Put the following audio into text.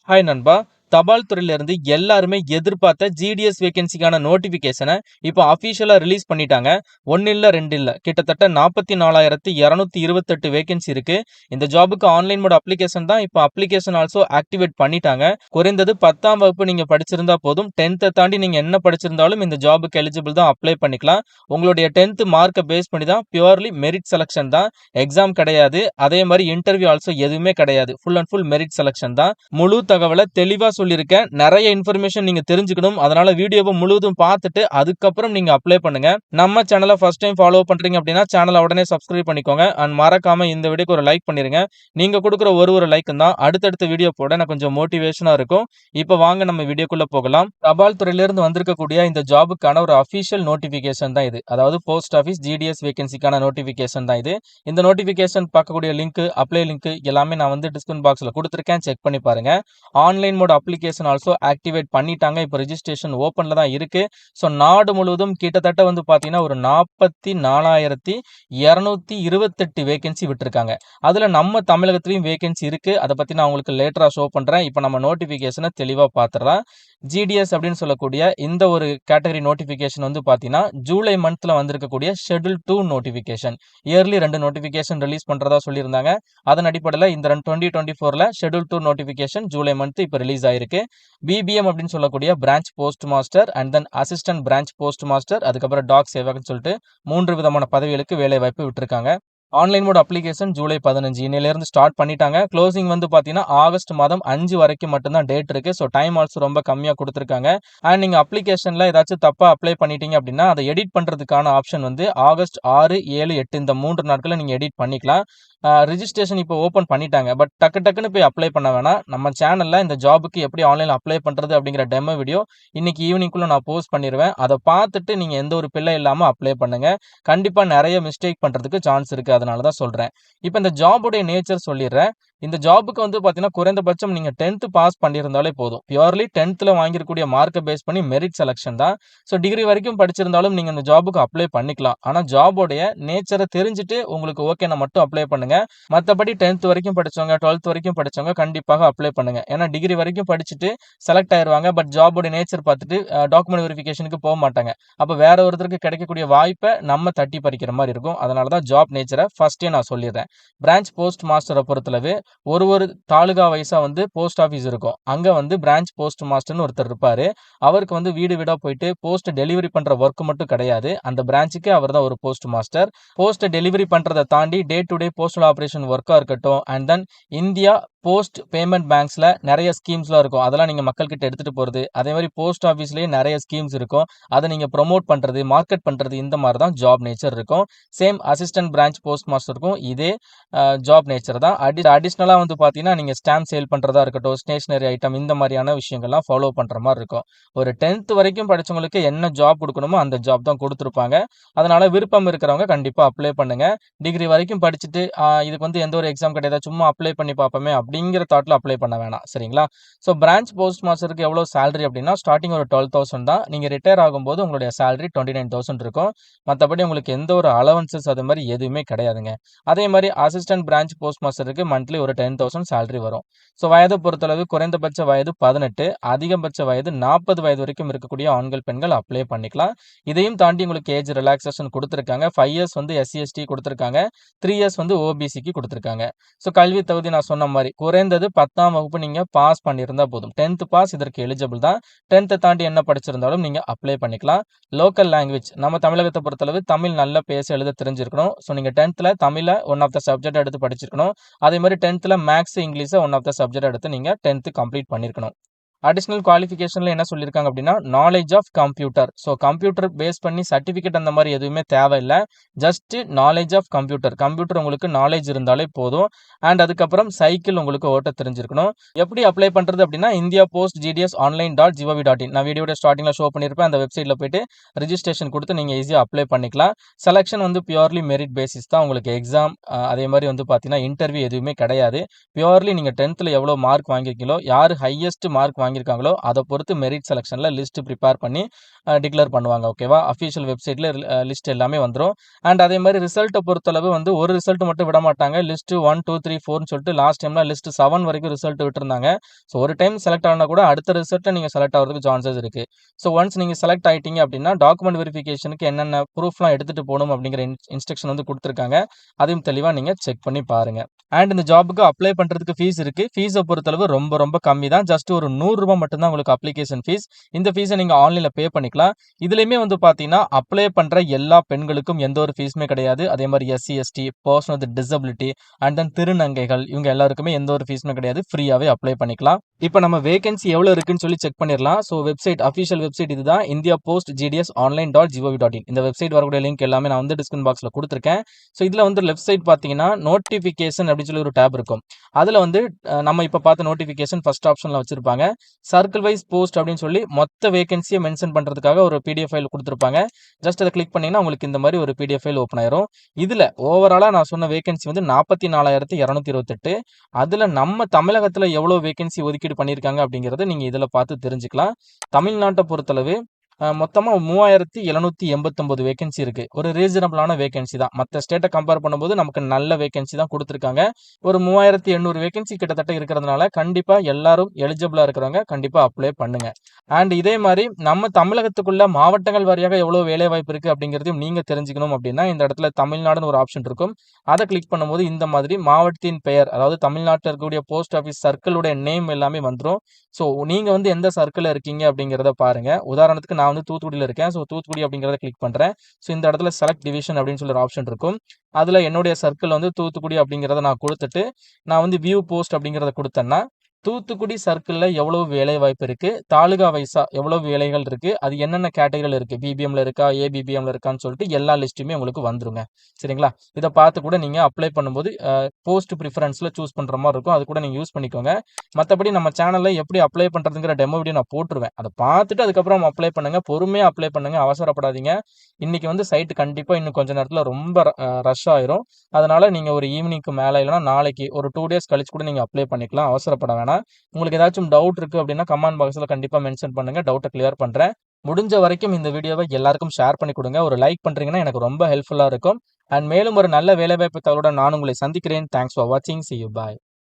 Hi நண்பா. தபால் துறையிலிருந்து எல்லாருமே எதிர்பார்த்த ஜிடிஎஸ் வேகன்சிக்கான நோட்டிஃபிகேஷனை இப்போ அஃபிஷியலா ரிலீஸ் பண்ணிட்டாங்க. 1 இல்ல 2 இல்ல. கிட்டத்தட்ட 44,228 வேகன்சி இருக்கு. இந்த ஜாபுக்கு ஆன்லைன் மோட் அப்ளிகேஷன் தான் இப்போ அப்ளிகேஷன் ஆல்சோ ஆக்டிவேட் பண்ணிட்டாங்க. குறைந்தது 10ஆம் வகுப்பு நீங்க படிச்சிருந்தா போதும். 10th தாண்டி நீங்க என்ன படிச்சிருந்தாலும் இந்த ஜாபுக்கு எலிஜிபிள் தான், அப்ளை பண்ணிக்கலாம். உங்களுடைய 10th மார்க்கை பேஸ் பண்ணி தான், பியூர்லி மெரிட் செலக்ஷன் தான். எக்ஸாம் கிடையாது. அதே மாதிரி இன்டர்வியூ ஆல்சோ எதுவுமே கிடையாது. Full and full merit selection தான். முழு தகவலை தெளிவா சொல்லியிருக்கேன். நிறைய இன்ஃபர்மேஷன் நீங்க தெரிஞ்சுக்கணும். அதனால வீடியோவை முழுவதும் பார்த்துட்டு அதுக்கப்புறம் நீங்க அப்ளை பண்ணுங்க. நம்ம சேனலை ஃபர்ஸ்ட் டைம் ஃபாலோ பண்றீங்க அப்படின்னா சேனலை உடனே சப்ஸ்கிரைப் பண்ணிக்கோங்க. அண்ட் மறக்காம இந்த வீடியோக்கு ஒரு லைக் பண்ணிருங்க. நீங்க கொடுக்குற ஒரு லைக் தான் அடுத்தடுத்த வீடியோ போட எனக்கு கொஞ்சம் மோட்டிவேஷனா இருக்கும். இப்போ வாங்க நம்ம வீடியோக்குள்ள போகலாம். தபால் துறையிலிருந்து வந்திருக்கக்கூடிய இந்த ஜாபுக்கான ஒரு அபிஷியல் நோட்டிபிகேஷன் தான் இது. அதாவது போஸ்ட் ஆஃபீஸ் ஜிடிஎஸ் வேகன்சிக்கான நோட்டிபிகேஷன் தான் இது. இந்த நோட்டிபிகேஷன் பார்க்கக்கூடிய லிங்க், அப்ளை லிங்க் எல்லாமே நான் வந்து டிஸ்கிரிப்ஷன் பாக்ஸ்ல கொடுத்துருக்கேன். செக் பண்ணி பாருங்க. Online mode application also activate பண்ணிட்டாங்க. இப்போ ரெஜிஸ்ட்ரேஷன் ஓப்பன்ல தான் இருக்கு. ஸோ நாடு முழுவதும் கிட்டத்தட்ட வந்து பார்த்தீங்கன்னா ஒரு 44,228 வேகன்சி விட்டுருக்காங்க. அதில் நம்ம தமிழகத்திலையும் வேகன்சி இருக்கு. அதை பற்றி நான் உங்களுக்கு லேட்டரா ஷோ பண்றேன். இப்போ நம்ம நோட்டிஃபிகேஷனை தெளிவாக பார்த்துடலாம். ஜிடிஎஸ் அப்படின்னு சொல்லக்கூடிய இந்த ஒரு கேட்டகரி நோட்டிஃபிகேஷன் வந்து பார்த்தீங்கன்னா ஜூலை மந்த்ல வந்திருக்கக்கூடிய schedule 2 notification. Yearly 2 notification release பண்றதா சொல்லியிருந்தாங்க. அதன் அடிப்படையில் இந்த 2024ல ஷெட்யூல் 2 நோட்டிஃபிகேஷன் ஜூலை மந்த் இப்போ ரிலீஸ் ஆயிருக்கு. பிபிஎம் அப்படின்னு சொல்லக்கூடிய branch post master and then assistant branch post master, அதுக்கப்புறம் டாக் சேவகன்னு சொல்லிட்டு 3 விதமான பதவிகளுக்கு வேலை வாய்ப்பு விட்டுருக்காங்க. ஆன்லைன் மோட் அப்ளிகேஷன் ஜூலை 15 இன்னையிலிருந்து ஸ்டார்ட் பண்ணிட்டாங்க. க்ளோசிங் வந்து பார்த்தீங்கன்னா ஆகஸ்ட் மாதம் 5 வரைக்கும் மட்டும்தான் டேட் இருக்கு. ஸோ டைம் ஆல்சோ ரொம்ப கம்மியாக கொடுத்துருக்காங்க. அண்ட் நீங்கள் அப்ளிகேஷனில் ஏதாச்சும் தப்பாக அப்ளை பண்ணிட்டீங்க அப்படின்னா அதை எடிட் பண்ணுறதுக்கான ஆப்ஷன் வந்து ஆகஸ்ட் 6, 7, 8 இந்த 3 நாட்களில் நீங்கள் எடிட் பண்ணிக்கலாம். ரிஜிஸ்ட்ரேஷன் இப்போ ஓப்பன் பண்ணிட்டாங்க. பட் டக்குன்னு போய் அப்ளை பண்ண வேணாம். நம்ம சேனலில் இந்த ஜாபுக்கு எப்படி ஆன்லைனில் அப்ளை பண்ணுறது அப்படிங்கிற டெமோ வீடியோ இன்னைக்கு ஈவினிங்குள்ளே நான் போஸ்ட் பண்ணிடுவேன். அதை பார்த்துட்டு நீங்கள் எந்த ஒரு பிள்ளை இல்லாமல் அப்ளை பண்ணுங்க. கண்டிப்பாக நிறைய மிஸ்டேக் பண்ணுறதுக்கு சான்ஸ் இருக்குது. அதனால தான் சொல்கிறேன். இப்போ இந்த ஜாபுடைய நேச்சர் சொல்லிடுறேன். இந்த ஜாபுக்கு வந்து பார்த்தீங்கன்னா குறைந்தபட்சம் நீங்கள் 10th பாஸ் பண்ணியிருந்தாலே போதும். பியூர்லி 10th வாங்கியிருக்கக்கூடிய மார்க்கை பேஸ் பண்ணி மெரிட் செலக்ஷன் தான். ஸோ டிகிரி வரைக்கும் படிச்சிருந்தாலும் நீங்கள் இந்த ஜாபுக்கு அப்ளை பண்ணிக்கலாம். ஆனால் ஜாபோடைய நேச்சரை தெரிஞ்சுட்டு உங்களுக்கு ஓகேனா மட்டும் அப்ளை பண்ணுங்க. மற்றபடி 10th வரைக்கும் படிச்சவங்க, 12th வரைக்கும் படிச்சவங்க கண்டிப்பாக அப்ளை பண்ணுங்க. ஏன்னா டிகிரி வரைக்கும் படிச்சுட்டு செலக்ட் ஆயிருவாங்க. பட் ஜாபோட நேச்சர் பார்த்துட்டு டாக்குமெண்ட் வெரிஃபிகேஷனுக்கு போக மாட்டாங்க. அப்போ வேற ஒருத்தருக்கு கிடைக்கக்கூடிய வாய்ப்பை நம்ம தட்டி பறிக்கிற மாதிரி இருக்கும். அதனால தான் ஜாப் நேச்சரை ஃபர்ஸ்டே நான் சொல்லிடுறேன். பிரான்ச் போஸ்ட் மாஸ்டரை பொறுத்தளவு ஒரு தாலுகா வைஸா வந்து போஸ்ட் ஆஃபீஸ் இருக்கும். அங்க வந்து பிரான்ச் போஸ்ட் மாஸ்டர்னு ஒருத்தர் இருப்பாரு. அவருக்கு வந்து வீடு வீடா போயிட்டு போஸ்ட் டெலிவரி பண்ற ஒர்க் மட்டும் கிடையாது. அந்த பிரான்ச்சுக்கு அவர் தான் ஒரு போஸ்ட் மாஸ்டர். போஸ்ட் டெலிவரி பண்றதை தாண்டி day to day postal operation ஒர்க்கா இருக்கட்டும், and then India post payment பேங்க்ஸ்ல நிறைய ஸ்கீம்ஸ்லாம் இருக்கும். அதெல்லாம் நீங்க மக்கள்கிட்ட எடுத்துட்டு போறது. அதே மாதிரி போஸ்ட் ஆஃபீஸ்லயே நிறைய ஸ்கீம்ஸ் இருக்கும். அதை நீங்க ப்ரொமோட் பண்றது, மார்க்கெட் பண்றது, இந்த மாதிரி தான் ஜாப் நேச்சர் இருக்கும். சேம் அசிஸ்டன்ட் பிரான்ச் போஸ்ட் மாஸ்டருக்கும் இதே ஜாப் நேச்சர் தான். அடிஷ்னலா வந்து பாத்தீங்கன்னா நீங்க ஸ்டாம்ப் சேல் பண்றதா இருக்கட்டும், ஸ்டேஷனரி ஐட்டம், இந்த மாதிரியான விஷயங்கள்லாம் ஃபாலோ பண்ற மாதிரி இருக்கும். ஒரு 10th வரைக்கும் படிச்சவங்களுக்கு என்ன ஜாப் கொடுக்கணுமோ அந்த ஜாப் தான் கொடுத்துருப்பாங்க. அதனால விருப்பம் இருக்கிறவங்க கண்டிப்பா அப்ளை பண்ணுங்க. டிகிரி வரைக்கும் படிச்சுட்டு இதுக்கு வந்து எந்த ஒரு எக்ஸாம் கிடையாது, சும்மா அப்ளை பண்ணி பார்ப்போமே அப்படிங்கிற தாட்ல அப்ளை பண்ண வேணாம். சரிங்களா? ஸோ பிரான்ச் போஸ்ட் மாஸ்டருக்கு எவ்வளவு சேலரி அப்படின்னா ஸ்டார்டிங் ஒரு 12,000 தான். நீங்க ரிட்டையர் ஆகும்போது உங்களுடைய சேலரி 29,000 இருக்கும். மற்றபடி உங்களுக்கு எந்த ஒரு அலவன்சஸ் அது மாதிரி எதுவுமே கிடையாதுங்க. அதே மாதிரி அசிஸ்டன்ட் பிரான்ச் போஸ்ட் மாஸ்டருக்கு மந்த்லி ஒரு 10,000 சேலரி வரும். ஸோ வயதை பொறுத்தளவு குறைந்தபட்ச வயது 18, அதிகபட்ச வயது 40 வயது வரைக்கும் இருக்கக்கூடிய ஆண்கள், பெண்கள் அப்ளை பண்ணிக்கலாம். இதையும் தாண்டி உங்களுக்கு ஏஜ் ரிலாக்ஸேஷன் கொடுத்துருக்காங்க. 5 இயர்ஸ் வந்து SC/ST கொடுத்துருக்காங்க. 3 இயர்ஸ் வந்து OBCக்கு கொடுத்துருக்காங்க. ஸோ கல்வி தகுதி நான் சொன்ன மாதிரி குறைந்தது 10ஆம் வகுப்பு நீங்க பாஸ் பண்ணியிருந்தா போதும். 10th பாஸ் இதற்கு எலிஜிபிள் தான். 10th தாண்டி என்ன படிச்சிருந்தாலும் நீங்க அப்ளை பண்ணிக்கலாம். லோக்கல் லாங்குவேஜ் நம்ம தமிழகத்தை பொறுத்தளவு தமிழ் நல்லா பேச எழுத தெரிஞ்சிருக்கணும். ஸோ நீங்க 10th தமிழ ஒன் ஆஃப் த சப்ஜெக்ட் எடுத்து படிச்சிருக்கணும். அதே மாதிரி 10th மேக்ஸ், இங்கிலீஷை ஒன் ஆஃப் த சப்ஜெக்ட் எடுத்து நீங்க 10th கம்ப்ளீட் பண்ணிருக்கணும். அடிஷனல் குவாலிஃபிகேஷன்ல என்ன சொல்லியிருக்காங்க அப்படின்னா knowledge of computer. So computer base பண்ணி சர்டிஃபிகேட் அந்த மாதிரி எதுவுமே தேவையில்லை. Just knowledge of computer. Computer உங்களுக்கு நாலேஜ் இருந்தாலே போதும். அண்ட் அதுக்கப்புறம் சைக்கிள் உங்களுக்கு ஓட்ட தெரிஞ்சிருக்கணும். எப்படி அப்ளை பண்றது அப்படின்னா இந்தியா போஸ்ட் ஜிடிஎஸ் online.gov.in நான் வீடியோட ஸ்டார்டிங்ல ஷோ பண்ணியிருப்பேன். அந்த வெப்சைட்ல போயிட்டு ரிஜிஸ்ட்ரேஷன் கொடுத்து நீங்க ஈஸியா அப்ளை பண்ணிக்கலாம். செலக்ஷன் வந்து பியூர்லி மெரிட் பேசிஸ் தான். உங்களுக்கு எக்ஸாம் அதே மாதிரி வந்து பார்த்தீங்கன்னா இன்டர்வியூ எதுவுமே கிடையாது. பியூர்லி நீங்க 10th எவ்வளோ மார்க் வாங்கியிருக்கீங்களோ, யார் ஹையஸ்ட் மார்க் வாங்கியிருக்காங்களோ அதை பொறுத்து மெரிட் செலெக்ஷனில் லிஸ்ட் ப்ரிப்பேர் பண்ணி டிக்ளேர் பண்ணுவாங்க. ஓகேவா? அஃபிஷியல் வெப்சைட்டில் லிஸ்ட் எல்லாமே வந்துடும். அண்ட் அதே மாதிரி ரிசல்ட்டை பொறுத்தளவு வந்து ஒரு ரிசல்ட் மட்டும் விட மாட்டாங்க. லிஸ்ட் 1, 2, 3, 4ன்னு சொல்லிட்டு லாஸ்ட் டைம்ல லிஸ்ட் 7 வரைக்கும் ரிசல்ட் விட்டுருந்தாங்க. ஸோ ஒரு டைம் செலக்ட் ஆனா கூட அடுத்த ரிசல்ட்டில் நீங்கள் செலக்ட் ஆகிறதுக்கு சான்சஸ் இருக்குது. ஸோ ஒன்ஸ் நீங்கள் செலக்ட் ஆகிட்டீங்க அப்படின்னா டாக்குமெண்ட் வெரிஃபிகேஷனுக்கு என்னென்ன ப்ரூஃப்லாம் எடுத்துகிட்டு போகணும் அப்படிங்கிற இன்ஸ்ட்ரக்ஷன் வந்து கொடுத்துருக்காங்க. அதையும் தெளிவாக நீங்கள் செக் பண்ணி பாருங்கள். அண்ட் இந்த ஜாபுக்கு அப்ளை பண்ணுறதுக்கு ஃபீஸ் இருக்குது. ஃபீஸை பொறுத்தளவு ரொம்ப ரொம்ப கம்மி தான். ஜஸ்ட் ஒரு ரூ. 100 மட்டும்தான் உங்களுக்கு அப்ளிகேஷன் ஃபீஸ். இந்த ஃபீஸை நீங்கள் ஆன்லைனில் பே பண்ணிக்கலாம். இதுலேயுமே வந்து பார்த்தீங்கன்னா அப்ளை பண்ணுற எல்லா பெண்களுக்கும் எந்த ஒரு ஃபீஸுமே கிடையாது. அதே மாதிரி SC, ST, person with disability and then திருநங்கைகள் இவங்க எல்லாருக்குமே எந்த ஒரு ஃபீஸுமே கிடையாது. ஃப்ரீயாகவே அப்ளை பண்ணிக்கலாம். இப்போ நம்ம வேகன்சி எவ்வளோ இருக்குன்னு சொல்லி செக் பண்ணிடலாம். ஸோ வெப்சைட் அஃபிஷியல் வெப்சைட் இதுதான், இந்தியா போஸ்ட் GDS online.gov.in. இந்த வெப்சைட் வரக்கூடிய லிங்க் எல்லாமே நான் வந்து டிஸ்கிரிப்ஷன் பாக்ஸில் கொடுத்துருக்கேன். ஸோ இதில் வந்து லெஃப்ட் சைட் பார்த்தீங்கன்னா நோட்டிஃபிகேஷன் அப்படின்னு சொல்லி ஒரு டேப் இருக்கும். அதில் வந்து நம்ம இப்போ பார்த்த நோட்டிஃபிகேஷன் ஃபர்ஸ்ட் ஆப்ஷனில் வச்சிருப்பாங்க. சர்க்கிள் வைஸ் போஸ்ட் அப்படின்னு சொல்லி மொத்த வேகன்சியை மென்ஷன் பண்ணுறதுக்காக ஒரு PDF ஃபைல் கொடுத்துருப்பாங்க. ஜஸ்ட் அதை கிளிக் பண்ணிங்கன்னா உங்களுக்கு இந்த மாதிரி ஒரு PDF ஃபைல் ஓப்பன் ஆயிரும். இதில் ஓவராலாக நான் சொன்ன வேகன்சி வந்து 44,228. அதில் நம்ம தமிழகத்தில் எவ்வளோ வேகன்சி ஒதுக்கீடு பண்ணியிருக்காங்க அப்படிங்கிறத நீங்கள் இதில் பார்த்து தெரிஞ்சுக்கலாம். தமிழ்நாட்டை பொறுத்தளவு மொத்தமாக 3789 வேகன்சி இருக்குது. ஒரு ரீசனபிளான வேகன்சி தான். மற்ற ஸ்டேட்டை கம்பேர் பண்ணும்போது நமக்கு நல்ல வேகன்சி தான் கொடுத்துருக்காங்க. ஒரு 3800 வேகன்சி கிட்டத்தட்ட இருக்கிறதுனால கண்டிப்பாக எல்லாரும் எலிஜிபிளாக இருக்கிறவங்க கண்டிப்பாக அப்ளை பண்ணுங்க. அண்ட் இதே மாதிரி நம்ம தமிழகத்துக்குள்ள மாவட்டங்கள் வாரியாக எவ்வளோ வேலை வாய்ப்பு இருக்குது அப்படிங்கிறதையும் நீங்கள் தெரிஞ்சுக்கணும் அப்படின்னா இந்த இடத்துல தமிழ்நாடுன்னு ஒரு ஆப்ஷன் இருக்கும். அதை கிளிக் பண்ணும்போது இந்த மாதிரி மாவட்டத்தின் பெயர், அதாவது தமிழ்நாட்டில் இருக்கக்கூடிய போஸ்ட் ஆஃபீஸ் சர்க்கிளுடைய நேம் எல்லாமே வந்துடும். ஸோ நீங்கள் வந்து எந்த சர்க்கிளில் இருக்கீங்க அப்படிங்கிறத பாருங்கள். உதாரணத்துக்கு நான் வந்து தூத்துக்குடியில் இருக்கேன். ஸோ தூத்துக்குடி அப்படிங்கிறத கிளிக் பண்ணுறேன். ஸோ இந்த இடத்துல செலக்ட் டிவிஷன் அப்படின்னு சொல்லி ஒரு ஆப்ஷன் இருக்கும். அதில் என்னுடைய சர்க்கிள் வந்து தூத்துக்குடி அப்படிங்கிறத நான் கொடுத்துட்டு நான் வந்து வியூ போஸ்ட் அப்படிங்கிறத கொடுத்தேன்னா தூத்துக்குடி சர்க்கிளில் எவ்வளவு வேலை வாய்ப்பு இருக்குது, தாலுகா வைஸா எவ்வளவு வேலைகள் இருக்குது, அது என்னென்ன கேட்டகரியில் இருக்குது, பிபிஎம்ல இருக்கா, ஏபிபிஎம்ல இருக்கான்னு சொல்லிட்டு எல்லா லிஸ்ட்டுமே உங்களுக்கு வந்துருங்க. சரிங்களா? இதை பார்த்து கூட நீங்கள் அப்ளை பண்ணும்போது போஸ்ட் ப்ரிஃபரன்ஸில் சூஸ் பண்ணுற மாதிரி இருக்கும். அது கூட நீங்கள் யூஸ் பண்ணிக்கோங்க. மற்றபடி நம்ம சேனலில் எப்படி அப்ளை பண்ணுறதுங்கிற டெமோ வீடியோ நான் போட்டுருவேன். அதை பார்த்துட்டு அதுக்கப்புறம் அப்ளை பண்ணுங்கள். பொறுமையாக அப்ளை பண்ணுங்கள். அவசரப்படாதீங்க. இன்றைக்கி வந்து சைட்டு கண்டிப்பாக இன்னும் கொஞ்சம் நேரத்தில் ரொம்ப ரஷ் ஆயிரும். அதனால் நீங்கள் ஒரு ஈவினிங்க்கு மேலே இல்லைனா நாளைக்கு ஒரு 2 டேஸ் கழிச்சு கூட நீங்கள் அப்ளை பண்ணிக்கலாம். அவசரப்பட வேணாம். உங்களுக்கு ஏதாச்சும் டவுட் இருக்குது அப்படின்னா கமெண்ட் பாக்ஸில் கண்டிப்பாக மென்ஷன் பண்ணுங்கள். டவுட்டை கிளியர் பண்ணுறேன். முடிஞ்ச வரைக்கும் இந்த வீடியோவை எல்லாருக்கும் ஷேர் பண்ணி கொடுங்க. ஒரு லைக் பண்ணுறீங்கன்னா எனக்கு ரொம்ப ஹெல்ப்ஃபுல்லாக இருக்கும். அண்ட் மேலும் ஒரு நல்ல வேலைவாய்ப்பு தகவலுடன் நான் உங்களை சந்திக்கிறேன். தேங்க்ஸ் ஃபார் வாட்சிங். See you. Bye.